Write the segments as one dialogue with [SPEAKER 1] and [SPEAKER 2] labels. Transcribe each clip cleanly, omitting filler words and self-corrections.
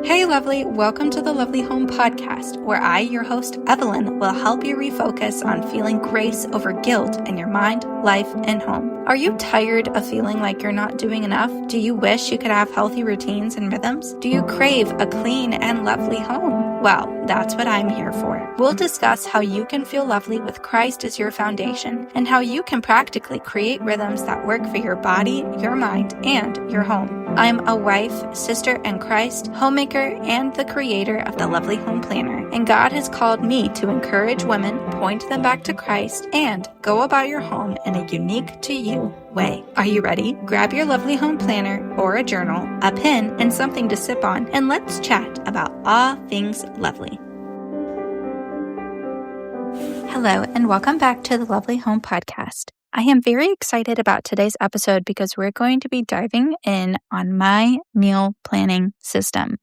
[SPEAKER 1] Hey, lovely. Welcome to the Lovely Home Podcast, where I, your host, Evelyn, will help you refocus on feeling grace over guilt in your mind, life, and home. Are you tired of feeling like you're not doing enough? Do you wish you could have healthy routines and rhythms? Do you crave a clean and lovely home? Well, that's what I'm here for. We'll discuss how you can feel lovely with Christ as your foundation and how you can practically create rhythms that work for your body, your mind, and your home. I'm a wife, sister in Christ, homemaker, and the creator of the Lovely Home Planner. And God has called me to encourage women, point them back to Christ, and go about your home in a unique to you way. Are you ready? Grab your Lovely Home Planner or a journal, a pen, and something to sip on, and let's chat about all things lovely. Hello, and welcome back to the Lovely Home Podcast. I am very excited about today's episode because we're going to be diving in on my meal planning system.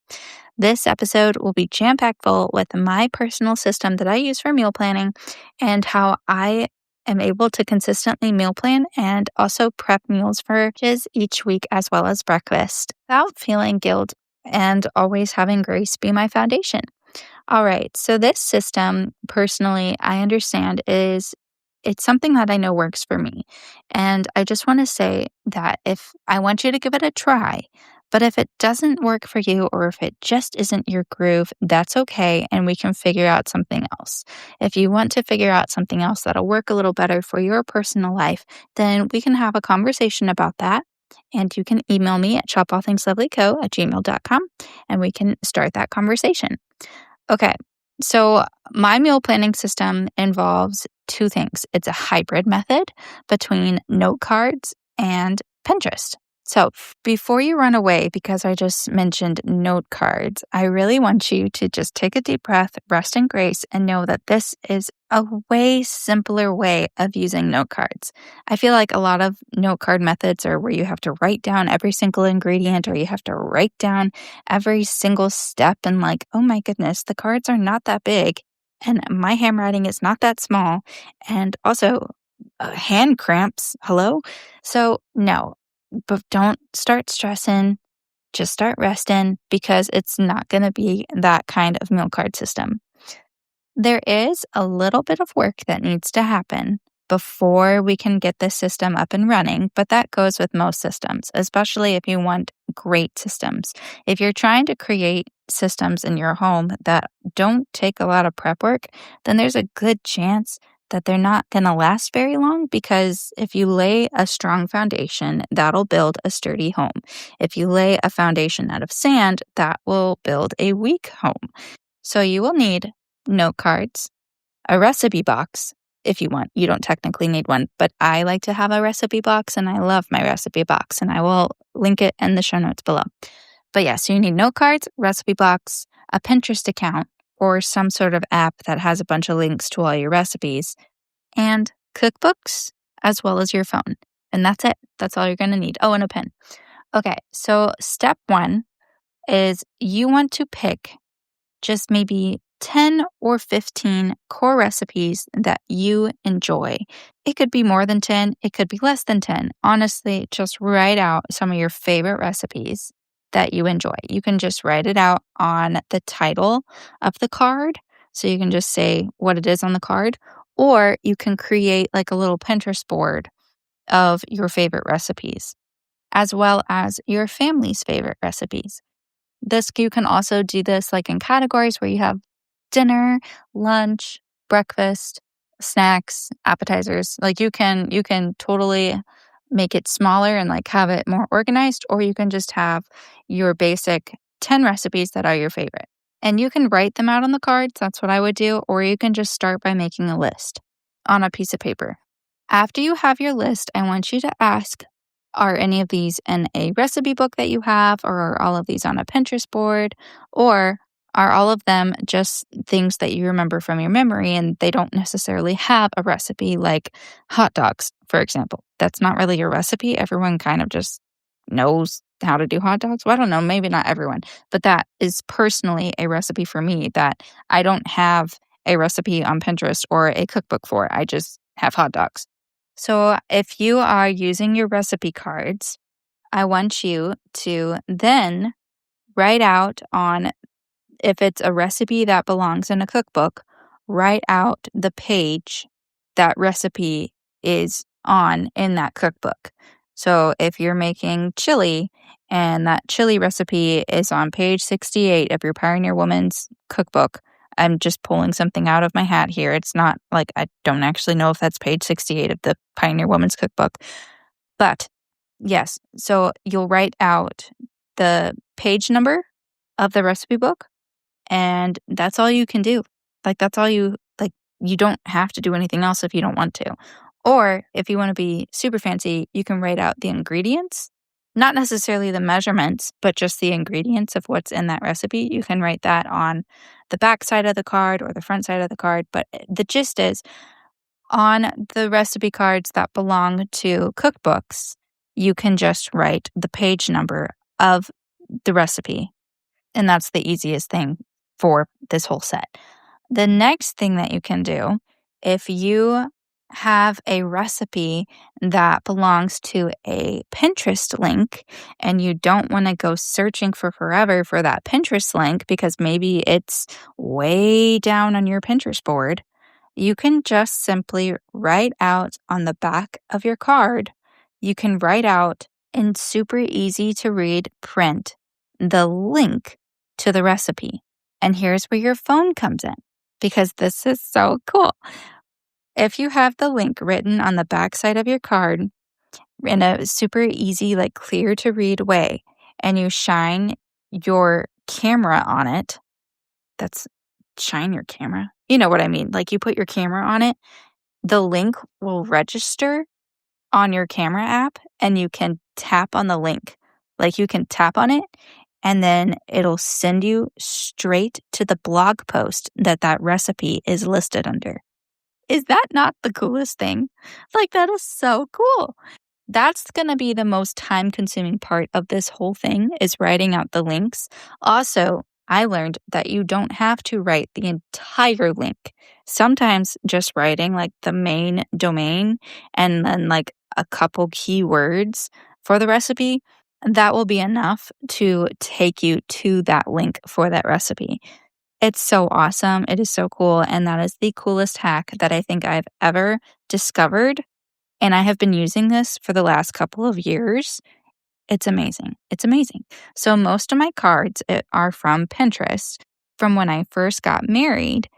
[SPEAKER 1] This episode will be jam-packed full with my personal system that I use for meal planning and how I am able to consistently meal plan and also prep meals for kids each week as well as breakfast without feeling guilt and always having grace be my foundation. All right, so this system, personally, I understand it's something that I know works for me. And I just want to say that if I want you to give it a try, but if it doesn't work for you or if it just isn't your groove, that's okay. And we can figure out something else. If you want to figure out something else that'll work a little better for your personal life, then we can have a conversation about that. And you can email me at shopallthingslovelyco@gmail.com and we can start that conversation. Okay. So my meal planning system involves two things. It's a hybrid method between note cards and Pinterest. So before you run away, because I just mentioned note cards, I really want you to just take a deep breath, rest in grace, and know that this is a way simpler way of using note cards. I feel like a lot of note card methods are where you have to write down every single ingredient or you have to write down every single step and like, oh my goodness, the cards are not that big and my handwriting is not that small. And also hand cramps. Hello? So no. But don't start stressing, just start resting because it's not going to be that kind of meal card system. There is a little bit of work that needs to happen before we can get this system up and running, but that goes with most systems, especially if you want great systems. If you're trying to create systems in your home that don't take a lot of prep work, then there's a good chance that they're not going to last very long because if you lay a strong foundation, that'll build a sturdy home. If you lay a foundation out of sand, that will build a weak home. So you will need note cards, a recipe box if you want. You don't technically need one, but I like to have a recipe box and I love my recipe box and I will link it in the show notes below. But yeah, so you need note cards, recipe box, a Pinterest account, or some sort of app that has a bunch of links to all your recipes, and cookbooks, as well as your phone. And that's it. That's all you're going to need. Oh, and a pen. Okay, so step 1 is you want to pick just maybe 10 or 15 core recipes that you enjoy. It could be more than 10. It could be less than 10. Honestly, just write out some of your favorite recipes that you enjoy. You can just write it out on the title of the card. So you can just say what it is on the card, or you can create like a little Pinterest board of your favorite recipes, as well as your family's favorite recipes. You can also do this like in categories where you have dinner, lunch, breakfast, snacks, appetizers. Like you can totally make it smaller and like have it more organized, or you can just have your basic 10 recipes that are your favorite. And you can write them out on the cards. That's what I would do. Or you can just start by making a list on a piece of paper. After you have your list, I want you to ask, are any of these in a recipe book that you have? Or are all of these on a Pinterest board? Or are all of them just things that you remember from your memory and they don't necessarily have a recipe, like hot dogs, for example? That's not really your recipe. Everyone kind of just knows how to do hot dogs. Well, I don't know, maybe not everyone, but that is personally a recipe for me that I don't have a recipe on Pinterest or a cookbook for. I just have hot dogs. So if you are using your recipe cards, I want you to then write out on if it's a recipe that belongs in a cookbook, write out the page that recipe is on in that cookbook. So if you're making chili and that chili recipe is on page 68 of your Pioneer Woman's cookbook, I'm just pulling something out of my hat here. It's not like I don't actually know if that's page 68 of the Pioneer Woman's cookbook. But yes, so you'll write out the page number of the recipe book, and that's all you can do. That's all you don't have to do anything else if you don't want to. Or if you want to be super fancy, you can write out the ingredients, not necessarily the measurements, but just the ingredients of what's in that recipe. You can write that on the back side of the card or the front side of the card. But the gist is on the recipe cards that belong to cookbooks, you can just write the page number of the recipe. And that's the easiest thing for this whole set. The next thing that you can do, if you have a recipe that belongs to a Pinterest link and you don't want to go searching for forever for that Pinterest link because maybe it's way down on your Pinterest board, you can just simply write out on the back of your card. You can write out in super easy to read print the link to the recipe. And here's where your phone comes in, because this is so cool. If you have the link written on the back side of your card in a super easy, clear to read way, and you shine your camera on it, shine your camera. You know what I mean? You put your camera on it, the link will register on your camera app and you can tap on the link. You can tap on it and then it'll send you straight to the blog post that recipe is listed under. Is that not the coolest thing? That is so cool. That's going to be the most time-consuming part of this whole thing, is writing out the links. Also, I learned that you don't have to write the entire link. Sometimes just writing the main domain and then a couple keywords for the recipe, that will be enough to take you to that link for that recipe. It's so awesome. It is so cool. And that is the coolest hack that I think I've ever discovered. And I have been using this for the last couple of years. It's amazing. It's amazing. So most of my cards are from Pinterest from when I first got married,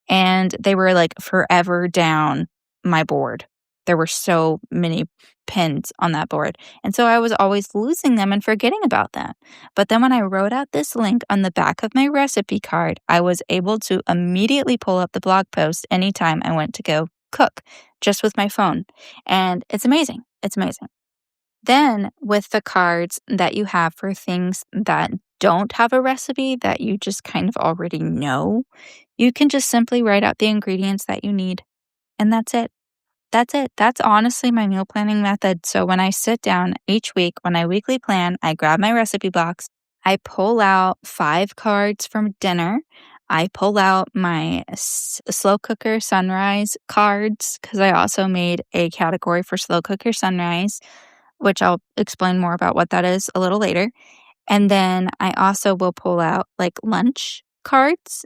[SPEAKER 1] and they were forever down my board. There were so many pins on that board. And so I was always losing them and forgetting about them. But then when I wrote out this link on the back of my recipe card, I was able to immediately pull up the blog post anytime I went to go cook, just with my phone. And it's amazing. It's amazing. Then with the cards that you have for things that don't have a recipe that you just kind of already know, you can just simply write out the ingredients that you need. And that's it. That's it. That's honestly my meal planning method. So when I sit down each week, when I weekly plan, I grab my recipe box, I pull out 5 cards from dinner. I pull out my slow cooker sunrise cards because I also made a category for slow cooker sunrise, which I'll explain more about what that is a little later. And then I also will pull out lunch cards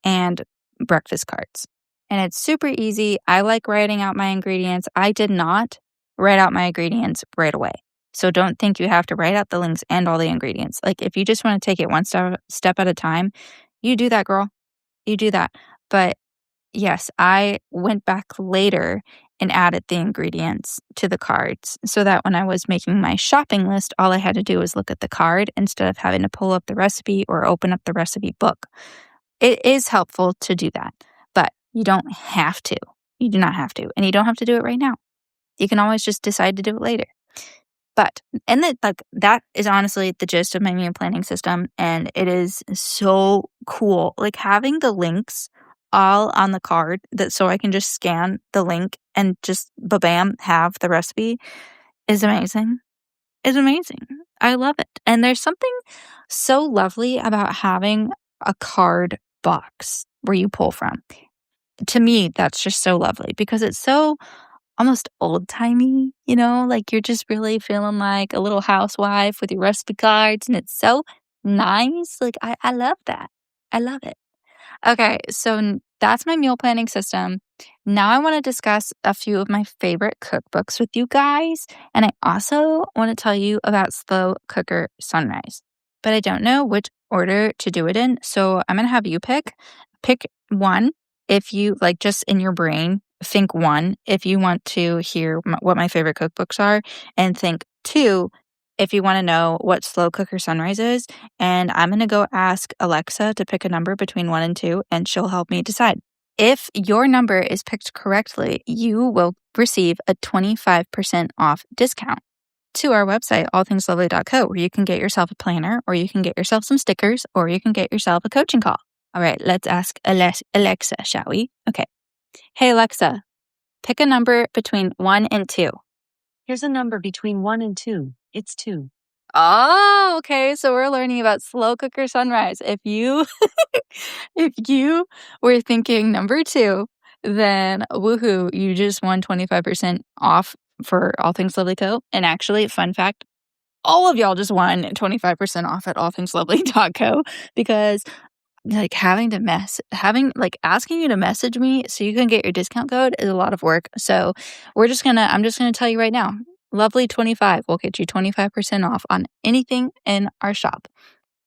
[SPEAKER 1] and breakfast cards. And it's super easy. I like writing out my ingredients. I did not write out my ingredients right away. So don't think you have to write out the links and all the ingredients. If you just want to take it one step at a time, you do that, girl. You do that. But yes, I went back later and added the ingredients to the cards so that when I was making my shopping list, all I had to do was look at the card instead of having to pull up the recipe or open up the recipe book. It is helpful to do that, but you don't have to. You do not have to. And you don't have to do it right now. You can always just decide to do it later. But, and that is honestly the gist of my meal planning system. And it is so cool. Having the links all on the card so I can just scan the link and just bam, have the recipe is amazing. It's amazing. I love it. And there's something so lovely about having a card box where you pull from. To me, that's just so lovely because it's so almost old-timey, you're just really feeling like a little housewife with your recipe cards, and it's so Nice. Like, I love that. I love it. Okay, so that's my meal planning system. Now I want to discuss a few of my favorite cookbooks with you guys. And I also want to tell you about Slow Cooker Sunrise. But I don't know which order to do it in. So I'm going to have you pick. Pick one if you like, just in your brain, think one if you want to hear what my favorite cookbooks are, and think two if you want to know what Slow Cooker Sunrise is. And I'm going to go ask Alexa to pick a number between 1 and 2, and she'll help me decide. If your number is picked correctly, you will receive a 25% off discount to our website, allthingslovely.co, where you can get yourself a planner, or you can get yourself some stickers, or you can get yourself a coaching call. All right, let's ask Alexa, shall we? Okay. Hey, Alexa, pick a number between 1 and 2.
[SPEAKER 2] Here's a number between 1 and 2. It's 2.
[SPEAKER 1] Oh, okay. So we're learning about Slow Cooker Sunrise. If you if you were thinking number 2, then woohoo, you just won 25% off for All Things Lovely Co. And actually, fun fact, all of y'all just won 25% off at allthingslovely.co, because asking you to message me so you can get your discount code is a lot of work. So I'm just gonna tell you right now, Lovely 25 will get you 25% off on anything in our shop.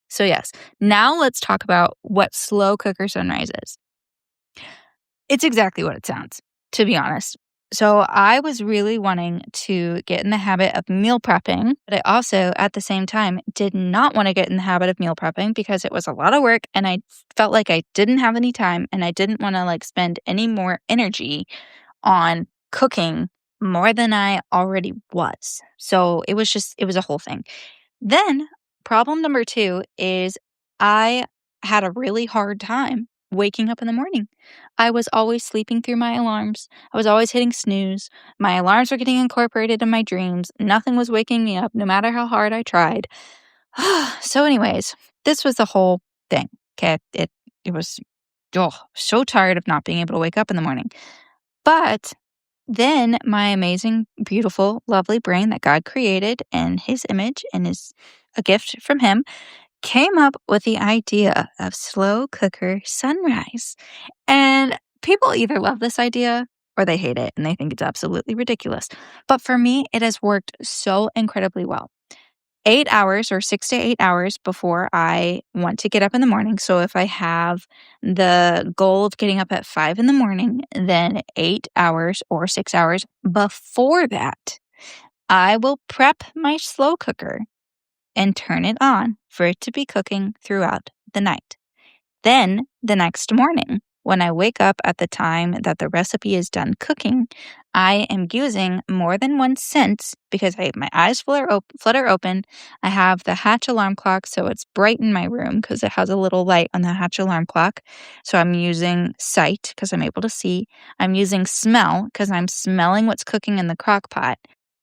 [SPEAKER 1] So yes, now let's talk about what Slow Cooker Sunrise is. It's exactly what it sounds, to be honest. So I was really wanting to get in the habit of meal prepping, but I also, at the same time, did not want to get in the habit of meal prepping because it was a lot of work and I felt like I didn't have any time, and I didn't want to spend any more energy on cooking more than I already was. So it was a whole thing. Then problem number 2 is I had a really hard time waking up in the morning. I was always sleeping through my alarms. I was always hitting snooze. My alarms were getting incorporated in my dreams. Nothing was waking me up, no matter how hard I tried. So anyways, this was the whole thing. Okay, it was so tired of not being able to wake up in the morning. But then my amazing, beautiful, lovely brain that God created in His image and is a gift from Him came up with the idea of Slow Cooker Sunrise. And people either love this idea or they hate it and they think it's absolutely ridiculous. But for me, it has worked so incredibly well. 8 hours or 6 to 8 hours before I want to get up in the morning. So if I have the goal of getting up at 5 in the morning, then 8 hours or 6 hours before that, I will prep my slow cooker and turn it on for it to be cooking throughout the night. Then the next morning, when I wake up at the time that the recipe is done cooking, I am using more than one sense because my eyes flutter open. I have the Hatch alarm clock, so it's bright in my room because it has a little light on the Hatch alarm clock. So I'm using sight because I'm able to see. I'm using smell because I'm smelling what's cooking in the crock pot.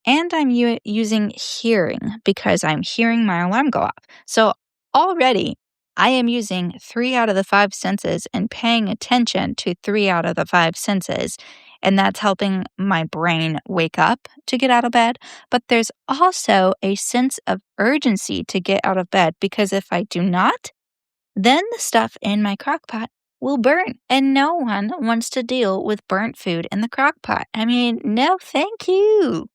[SPEAKER 1] And I'm using hearing because I'm hearing my alarm go off. So already, I am using 3 out of the 5 senses and paying attention to 3 out of the 5 senses. And that's helping my brain wake up to get out of bed. But there's also a sense of urgency to get out of bed, because if I do not, then the stuff in my crock pot will burn. And no one wants to deal with burnt food in the crock pot. I mean, no, thank you.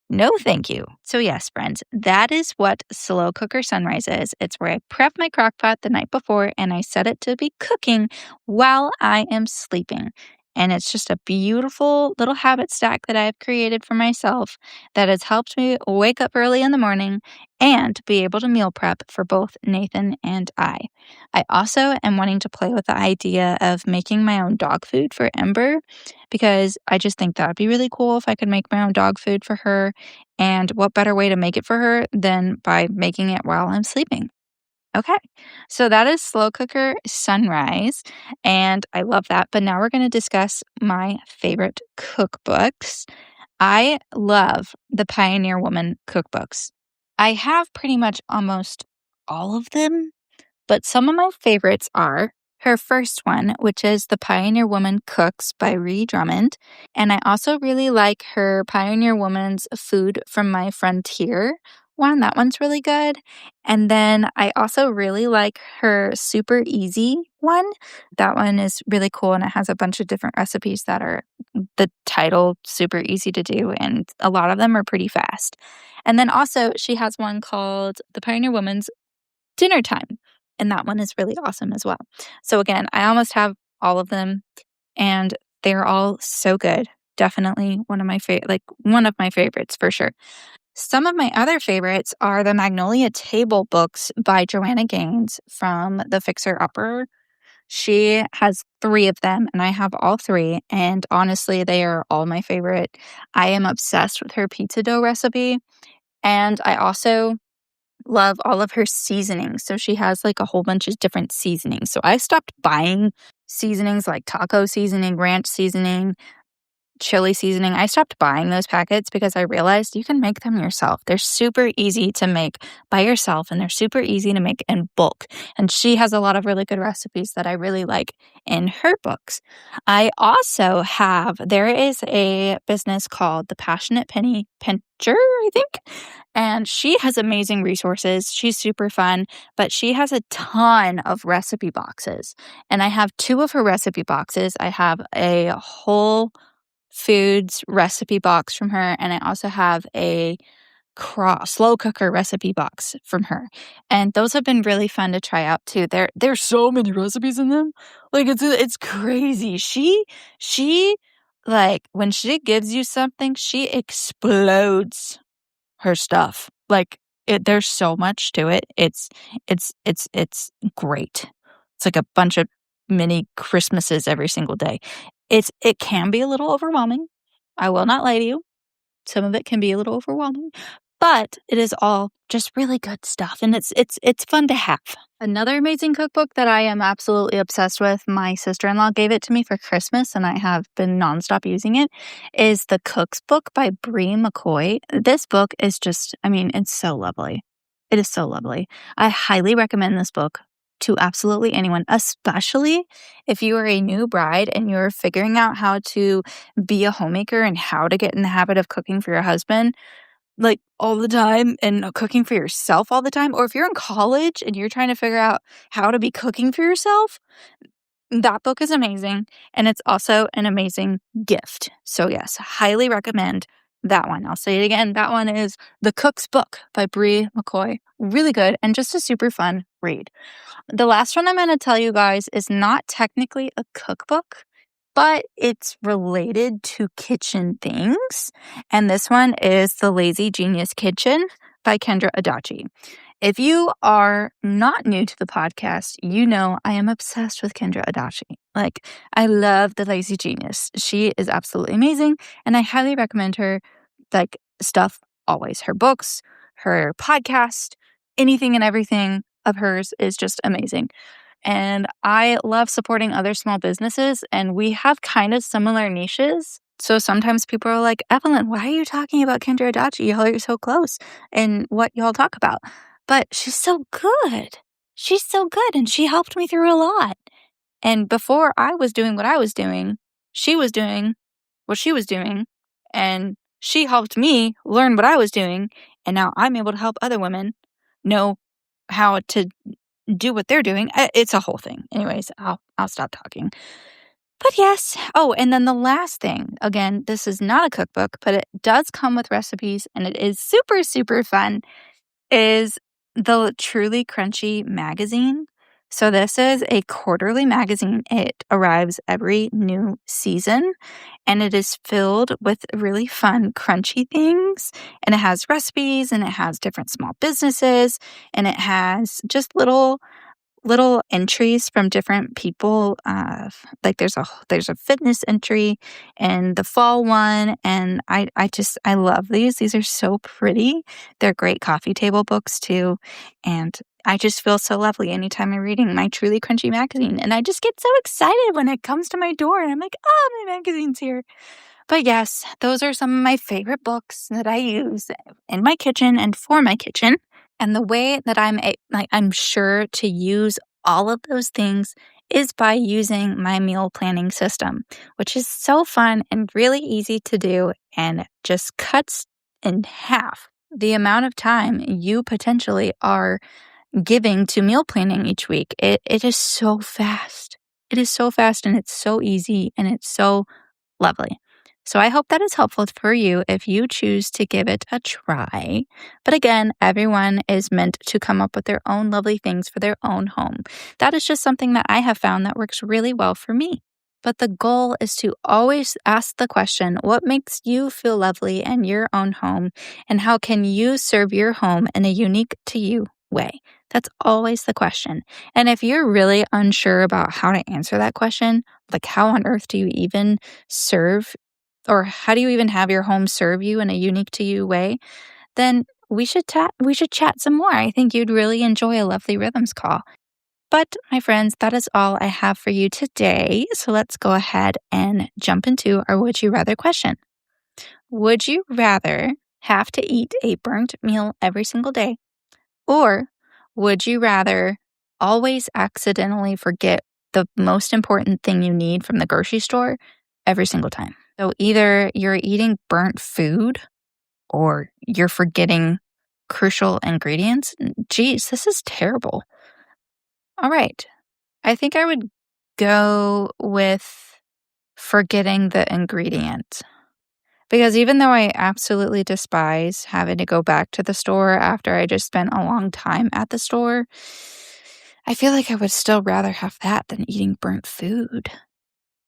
[SPEAKER 1] No, thank you. So yes, friends, that is what Slow Cooker Sunrise is. It's where I prep my crock pot the night before and I set it to be cooking while I am sleeping. And it's just a beautiful little habit stack that I've created for myself that has helped me wake up early in the morning and be able to meal prep for both Nathan and I. I also am wanting to play with the idea of making my own dog food for Ember, because I just think that would be really cool if I could make my own dog food for her. And what better way to make it for her than by making it while I'm sleeping? Okay, so that is Slow Cooker Sunrise, and I love that. But now we're going to discuss my favorite cookbooks. I love the Pioneer Woman cookbooks. I have pretty much almost all of them, but some of my favorites are her first one, which is The Pioneer Woman Cooks by Drummond. And I also really like her Pioneer Woman's Food from My Frontier, one. That one's really good. And then I also really like her super easy one. That one is really cool, and it has a bunch of different recipes that are the title super easy to do, and a lot of them are pretty fast. And then also she has one called The Pioneer Woman's Dinner Time, and that one is really awesome as well. So again, I almost have all of them, and they're all so good. Definitely one of my favorites for sure. Some of my other favorites are the Magnolia Table Books by Joanna Gaines from the Fixer Upper. She has 3 of them, and I have all 3, and honestly, they are all my favorite. I am obsessed with her pizza dough recipe, and I also love all of her seasonings. So she has like a whole bunch of different seasonings. So I stopped buying seasonings like taco seasoning, ranch seasoning, chili seasoning. I stopped buying those packets because I realized you can make them yourself. They're super easy to make by yourself, and they're super easy to make in bulk. And she has a lot of really good recipes that I really like in her books. There is a business called the Passionate Penny Pincher, I think. And she has amazing resources. She's super fun, but she has a ton of recipe boxes. And I have 2 of her recipe boxes. I have a whole foods recipe box from her, and I also have a slow cooker recipe box from her, and those have been really fun to try out too. There's so many recipes in them, like it's crazy. She like when she gives you something, she explodes her stuff. Like there's so much to it. It's great. It's like a bunch of mini Christmases every single day. It can be a little overwhelming. I will not lie to you. Some of it can be a little overwhelming, but it is all just really good stuff, and it's fun to have. Another amazing cookbook that I am absolutely obsessed with, my sister-in-law gave it to me for Christmas, and I have been nonstop using it, is the Cookbook by Brie McCoy. This book is just, I mean, it's so lovely. It is so lovely. I highly recommend this book to absolutely anyone, especially if you are a new bride and you're figuring out how to be a homemaker and how to get in the habit of cooking for your husband like all the time and cooking for yourself all the time. Or if you're in college and you're trying to figure out how to be cooking for yourself, that book is amazing. And it's also an amazing gift. So yes, highly recommend that one. I'll say it again. That one is The Cook's Book by Brie McCoy. Really good and just a super fun read. The last one I'm going to tell you guys is not technically a cookbook, but it's related to kitchen things. And this one is The Lazy Genius Kitchen by Kendra Adachi. If you are not new to the podcast, you know I am obsessed with Kendra Adachi. Like, I love The Lazy Genius. She is absolutely amazing, and I highly recommend her, like, stuff always. Her books, her podcast, anything and everything of hers is just amazing. And I love supporting other small businesses, and we have kind of similar niches. So sometimes people are like, Evelyn, why are you talking about Kendra Adachi? Y'all are so close in what y'all talk about. But she's so good. She's so good, and she helped me through a lot. And before I was doing what I was doing, she was doing what she was doing, and she helped me learn what I was doing, and now I'm able to help other women know how to do what they're doing. It's a whole thing. Anyways, I'll stop talking. But yes. Oh, and then the last thing, again, this is not a cookbook, but it does come with recipes, and it is super, super fun, is the Truly Crunchy magazine. So this is a quarterly magazine. It arrives every new season, and it is filled with really fun, crunchy things. And it has recipes, and it has different small businesses, and it has just little entries from different people. Like there's a fitness entry and the fall one, and I love these. These are so pretty. They're great coffee table books too, and I just feel so lovely anytime I'm reading my Truly Crunchy magazine, and I just get so excited when it comes to my door, and I'm like, oh, my magazine's here. But yes, those are some of my favorite books that I use in my kitchen and for my kitchen. And the way that I'm sure to use all of those things is by using my meal planning system, which is so fun and really easy to do and just cuts in half the amount of time you potentially are giving to meal planning each week. It is so fast. It is so fast and it's so easy and it's so lovely. So I hope that is helpful for you if you choose to give it a try. But again, everyone is meant to come up with their own lovely things for their own home. That is just something that I have found that works really well for me. But the goal is to always ask the question, what makes you feel lovely in your own home? And how can you serve your home in a unique to you way? That's always the question. And if you're really unsure about how to answer that question, like how on earth do you even serve, or how do you even have your home serve you in a unique to you way, then we should chat some more. I think you'd really enjoy a lovely rhythms call. But my friends, that is all I have for you today. So let's go ahead and jump into our would you rather question. Would you rather have to eat a burnt meal every single day, or would you rather always accidentally forget the most important thing you need from the grocery store every single time? So either you're eating burnt food or you're forgetting crucial ingredients. Geez, this is terrible. All right. I think I would go with forgetting the ingredient. Because even though I absolutely despise having to go back to the store after I just spent a long time at the store, I feel like I would still rather have that than eating burnt food.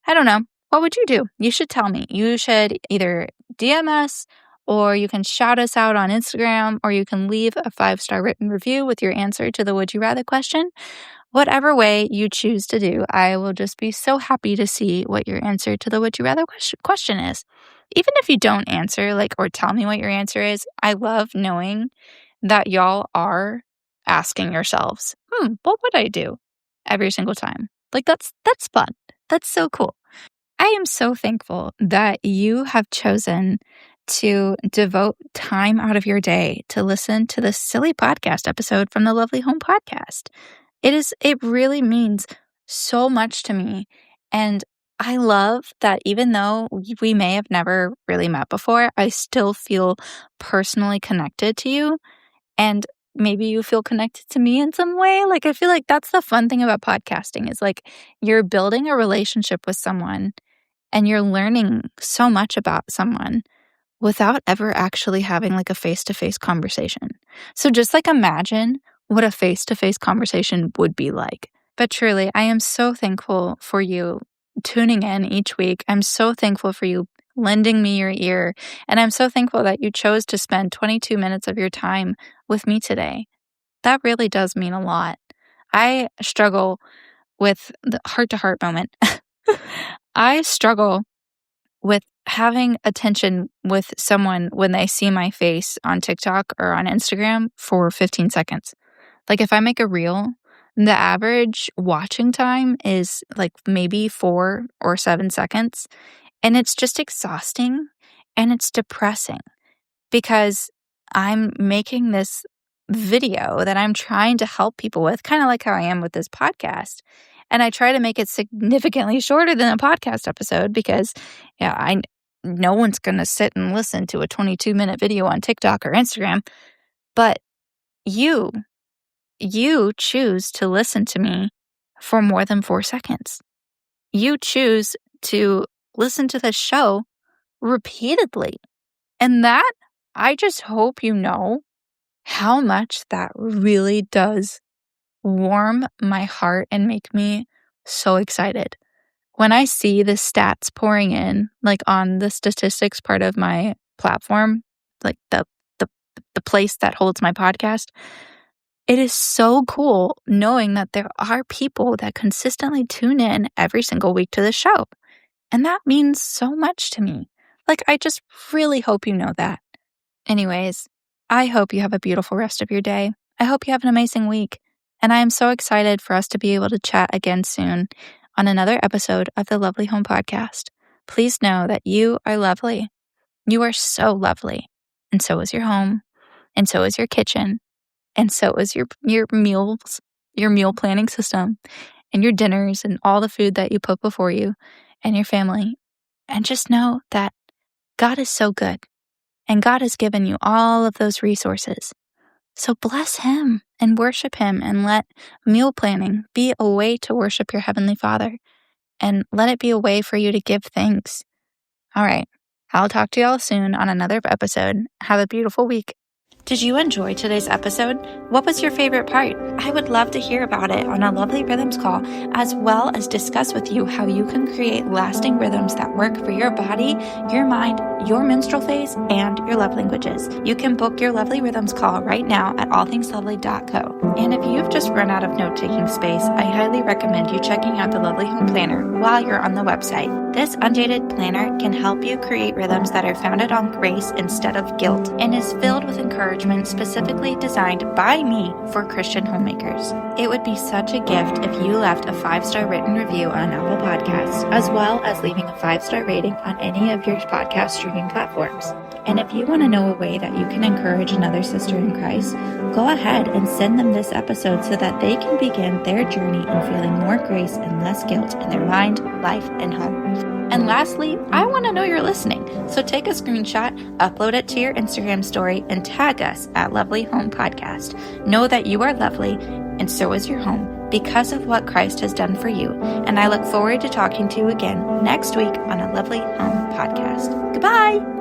[SPEAKER 1] I don't know. What would you do? You should tell me. You should either DM us, or you can shout us out on Instagram, or you can leave a 5-star written review with your answer to the would you rather question. Whatever way you choose to do, I will just be so happy to see what your answer to the would you rather question is. Even if you don't answer, or tell me what your answer is, I love knowing that y'all are asking yourselves, what would I do every single time? That's fun. That's so cool. I am so thankful that you have chosen to devote time out of your day to listen to this silly podcast episode from the Lovely Home Podcast. It really means so much to me. And I love that even though we may have never really met before, I still feel personally connected to you. And maybe you feel connected to me in some way. I feel like that's the fun thing about podcasting is you're building a relationship with someone and you're learning so much about someone without ever actually having a face-to-face conversation. So just imagine what a face-to-face conversation would be like. But truly, I am so thankful for you tuning in each week. I'm so thankful for you lending me your ear. And I'm so thankful that you chose to spend 22 minutes of your time with me today. That really does mean a lot. I struggle with the heart-to-heart moment. I struggle with having attention with someone when they see my face on TikTok or on Instagram for 15 seconds. If I make a reel, the average watching time is maybe 4 or 7 seconds. And it's just exhausting and it's depressing because I'm making this video that I'm trying to help people with, kind of like how I am with this podcast. And I try to make it significantly shorter than a podcast episode because no one's going to sit and listen to a 22-minute video on TikTok or Instagram. But you choose to listen to me for more than 4 seconds. You choose to listen to the show repeatedly. And that, I just hope you know how much that really does warm my heart and make me so excited. When I see the stats pouring in, on the statistics part of my platform, the place that holds my podcast, it is so cool knowing that there are people that consistently tune in every single week to the show. And that means so much to me. I just really hope you know that. Anyways, I hope you have a beautiful rest of your day. I hope you have an amazing week. And I am so excited for us to be able to chat again soon on another episode of the Lovely Home Podcast. Please know that you are lovely. You are so lovely. And so is your home. And so is your kitchen. And so is your meals, your meal planning system, and your dinners, and all the food that you put before you and your family. And just know that God is so good. And God has given you all of those resources. So bless Him and worship Him, and let meal planning be a way to worship your Heavenly Father, and let it be a way for you to give thanks. All right, I'll talk to y'all soon on another episode. Have a beautiful week. Did you enjoy today's episode? What was your favorite part? I would love to hear about it on a Lovely Rhythms call, as well as discuss with you how you can create lasting rhythms that work for your body, your mind, your menstrual phase, and your love languages. You can book your Lovely Rhythms call right now at allthingslovely.co. And if you've just run out of note-taking space, I highly recommend you checking out the Lovely Home Planner while you're on the website. This undated planner can help you create rhythms that are founded on grace instead of guilt, and is filled with encouragement specifically designed by me for Christian homemakers. It would be such a gift if you left a 5-star written review on Apple Podcasts, as well as leaving a 5-star rating on any of your podcast streaming platforms. And if you want to know a way that you can encourage another sister in Christ, go ahead and send them this episode so that they can begin their journey in feeling more grace and less guilt in their mind, life, and home. And lastly, I want to know you're listening. So take a screenshot, upload it to your Instagram story, and tag us at Lovely Home Podcast. Know that you are lovely, and so is your home, because of what Christ has done for you. And I look forward to talking to you again next week on a Lovely Home Podcast. Goodbye!